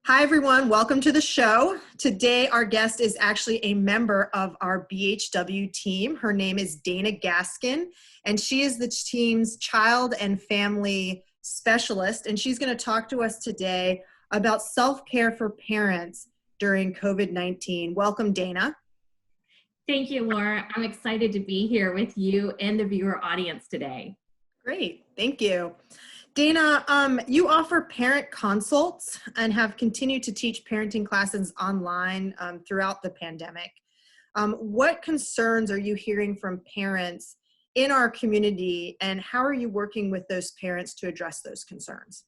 Hi, everyone. Welcome to the show. Today, our guest is actually a member of our BHW team. Her name is Dana Gaskin, and she is the team's child and family specialist. And she's going to talk to us today about self-care for parents during COVID-19. Welcome, Dana. Thank you, Laura. I'm excited to be here with you and the viewer audience today. Great. Thank you. Dana, you offer parent consults and have continued to teach parenting classes online throughout the pandemic. What concerns are you hearing from parents in our community, and how are you working with those parents to address those concerns?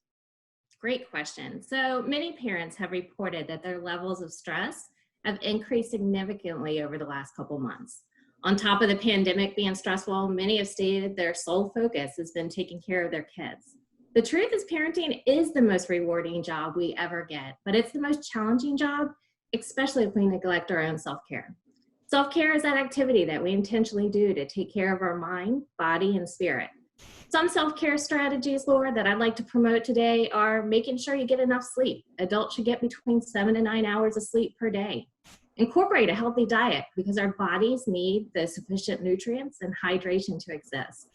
Great question. So many parents have reported that their levels of stress have increased significantly over the last couple months. On top of the pandemic being stressful, many have stated their sole focus has been taking care of their kids. The truth is, parenting is the most rewarding job we ever get, but it's the most challenging job, especially if we neglect our own self-care. Self-care is that activity that we intentionally do to take care of our mind, body, and spirit. Some self-care strategies, Laura, that I'd like to promote today are making sure you get enough sleep. Adults should get between 7 to 9 hours of sleep per day. Incorporate a healthy diet because our bodies need the sufficient nutrients and hydration to exist.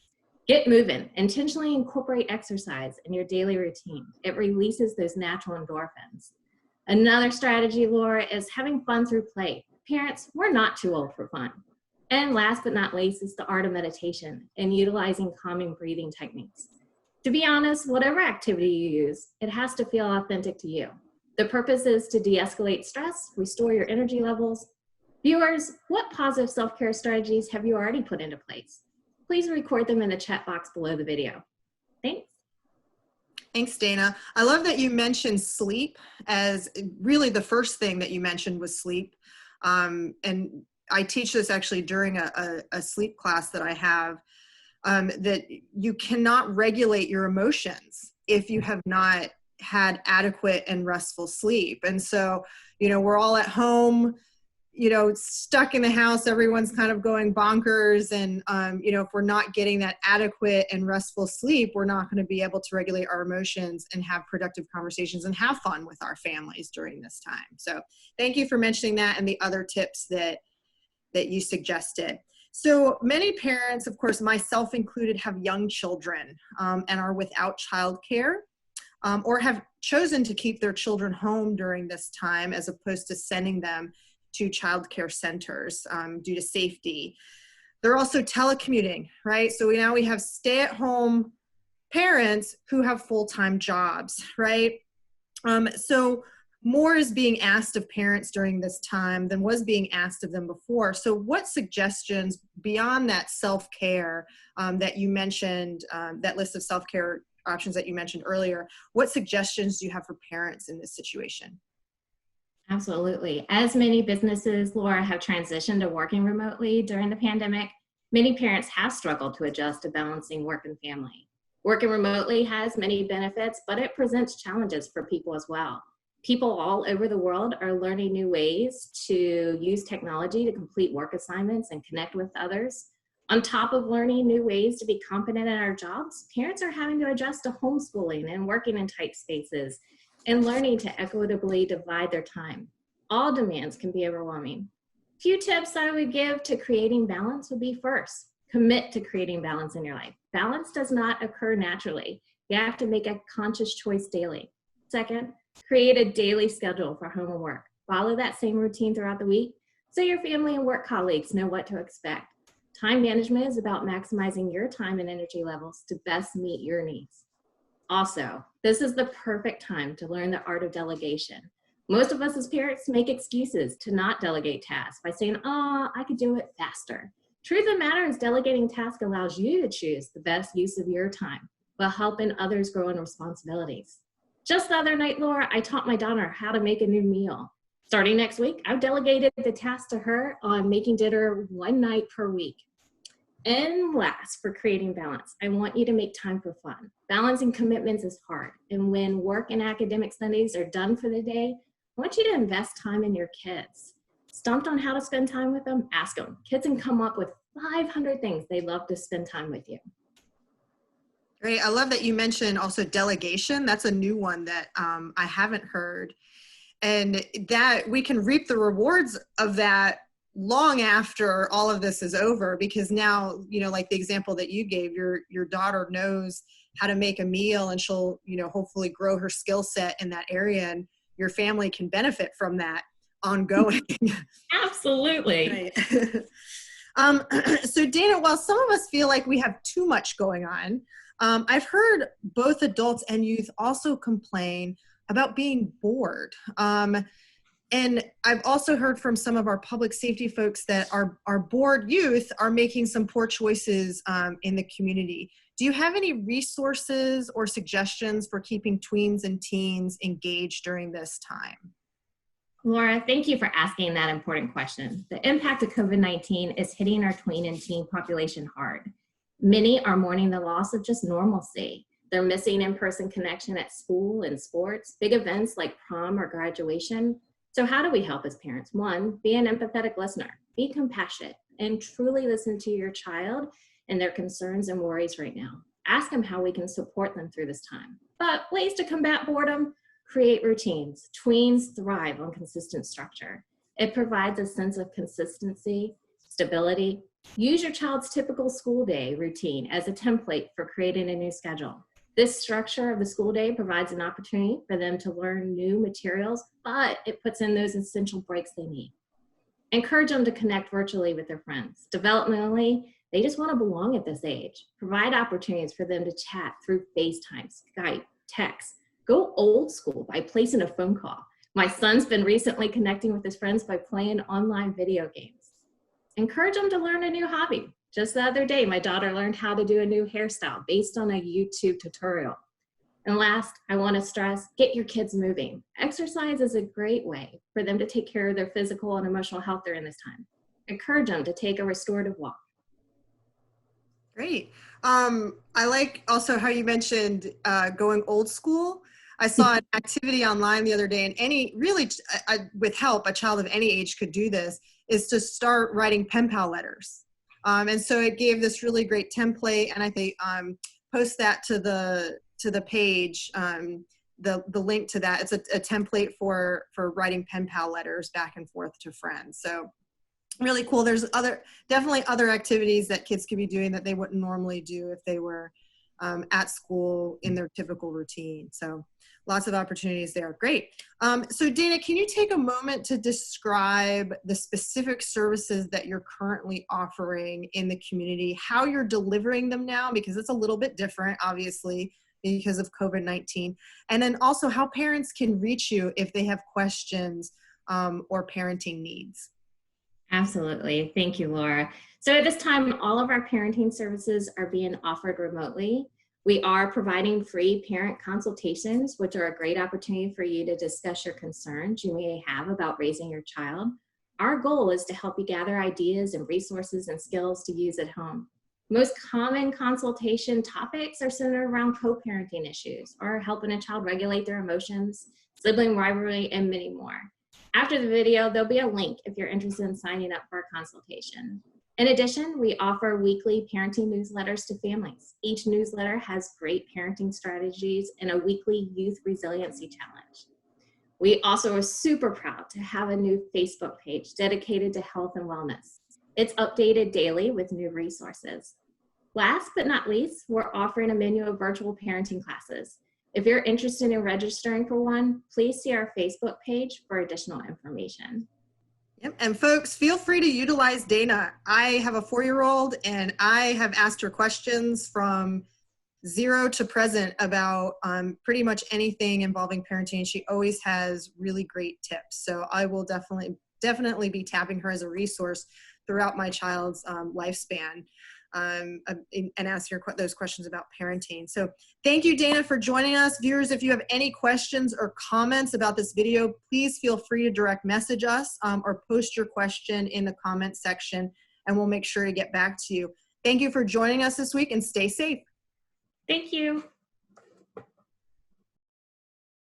Get moving. Intentionally incorporate exercise in your daily routine. It releases those natural endorphins. Another strategy, Laura, is having fun through play. Parents, we're not too old for fun. And last but not least is the art of meditation and utilizing calming breathing techniques. To be honest, whatever activity you use, it has to feel authentic to you. The purpose is to de-escalate stress, restore your energy levels. Viewers, what positive self-care strategies have you already put into place? Please record them in the chat box below the video. Thanks. Thanks, Dana. I love that you mentioned sleep as really the first thing that you mentioned was sleep. And I teach this actually during a sleep class that I have, that you cannot regulate your emotions if you have not had adequate and restful sleep. And so, we're all at home, stuck in the house, everyone's kind of going bonkers. And, if we're not getting that adequate and restful sleep, we're not going to be able to regulate our emotions and have productive conversations and have fun with our families during this time. So thank you for mentioning that and the other tips that you suggested. So many parents, of course, myself included, have young children and are without childcare. Or have chosen to keep their children home during this time as opposed to sending them to childcare centers due to safety. They're also telecommuting, right? So now we have stay-at-home parents who have full-time jobs, right? So more is being asked of parents during this time than was being asked of them before. So what suggestions beyond that self-care that you mentioned, that list of self-care options that you mentioned earlier, what suggestions do you have for parents in this situation? Absolutely. As many businesses, Laura, have transitioned to working remotely during the pandemic, many parents have struggled to adjust to balancing work and family. Working remotely has many benefits, but it presents challenges for people as well. People all over the world are learning new ways to use technology to complete work assignments and connect with others. On top of learning new ways to be competent in our jobs, parents are having to adjust to homeschooling and working in tight spaces and learning to equitably divide their time. All demands can be overwhelming. Few tips I would give to creating balance would be: first, commit to creating balance in your life. Balance does not occur naturally. You have to make a conscious choice daily. Second, create a daily schedule for home and work. Follow that same routine throughout the week so your family and work colleagues know what to expect. Time management is about maximizing your time and energy levels to best meet your needs. Also, this is the perfect time to learn the art of delegation. Most of us as parents make excuses to not delegate tasks by saying, I could do it faster. Truth of the matter is, delegating tasks allows you to choose the best use of your time while helping others grow in responsibilities. Just the other night, Laura, I taught my daughter how to make a new meal. Starting next week, I've delegated the task to her on making dinner one night per week. And last, for creating balance, I want you to make time for fun. Balancing commitments is hard. And when work and academic studies are done for the day, I want you to invest time in your kids. Stumped on how to spend time with them? Ask them. Kids can come up with 500 things they'd love to spend time with you. Great. I love that you mentioned also delegation. That's a new one that I haven't heard. And that we can reap the rewards of that long after all of this is over, because now, you know, like the example that you gave, your daughter knows how to make a meal, and she'll, you know, hopefully grow her skill set in that area, and your family can benefit from that ongoing. Absolutely. Right. So Dana, while some of us feel like we have too much going on, I've heard both adults and youth also complain about being bored. And I've also heard from some of our public safety folks that our bored youth are making some poor choices in the community. Do you have any resources or suggestions for keeping tweens and teens engaged during this time? Laura, thank you for asking that important question. The impact of COVID-19 is hitting our tween and teen population hard. Many are mourning the loss of just normalcy. They're missing in-person connection at school and sports, big events like prom or graduation. So how do we help as parents? One, be an empathetic listener, be compassionate, and truly listen to your child and their concerns and worries right now. Ask them how we can support them through this time. But ways to combat boredom: create routines. Tweens thrive on consistent structure. It provides a sense of consistency, stability. Use your child's typical school day routine as a template for creating a new schedule. This structure of the school day provides an opportunity for them to learn new materials, but it puts in those essential breaks they need. Encourage them to connect virtually with their friends. Developmentally, they just want to belong at this age. Provide opportunities for them to chat through FaceTime, Skype, text. Go old school by placing a phone call. My son's been recently connecting with his friends by playing online video games. Encourage them to learn a new hobby. Just the other day, my daughter learned how to do a new hairstyle based on a YouTube tutorial. And last, I want to stress, get your kids moving. Exercise is a great way for them to take care of their physical and emotional health during this time. Encourage them to take a restorative walk. Great. I like also how you mentioned going old school. I saw an activity online the other day, and with help, a child of any age could do this, is to start writing pen pal letters. And so it gave this really great template, and I think post that to the page, the link to that. It's a template for writing pen pal letters back and forth to friends. So really cool. There's definitely other activities that kids could be doing that they wouldn't normally do if they were at school in their typical routine. So lots of opportunities there. Great. So Dana, can you take a moment to describe the specific services that you're currently offering in the community, how you're delivering them now, because it's a little bit different, obviously, because of COVID-19, and then also how parents can reach you if they have questions or parenting needs? Absolutely. Thank you, Laura. So at this time, all of our parenting services are being offered remotely. We are providing free parent consultations, which are a great opportunity for you to discuss your concerns you may have about raising your child. Our goal is to help you gather ideas and resources and skills to use at home. Most common consultation topics are centered around co-parenting issues or helping a child regulate their emotions, sibling rivalry, and many more. After the video, there'll be a link if you're interested in signing up for a consultation. In addition, we offer weekly parenting newsletters to families. Each newsletter has great parenting strategies and a weekly youth resiliency challenge. We also are super proud to have a new Facebook page dedicated to health and wellness. It's updated daily with new resources. Last but not least, we're offering a menu of virtual parenting classes. If you're interested in registering for one, please see our Facebook page for additional information. Yep. And folks, feel free to utilize Dana. I have a 4-year-old, and I have asked her questions from 0 to present about pretty much anything involving parenting. She always has really great tips. So I will definitely be tapping her as a resource throughout my child's lifespan. And answer those questions about parenting. So thank you, Dana, for joining us. Viewers, if you have any questions or comments about this video, please feel free to direct message us or post your question in the comment section, and we'll make sure to get back to you. Thank you for joining us this week, and stay safe. Thank you.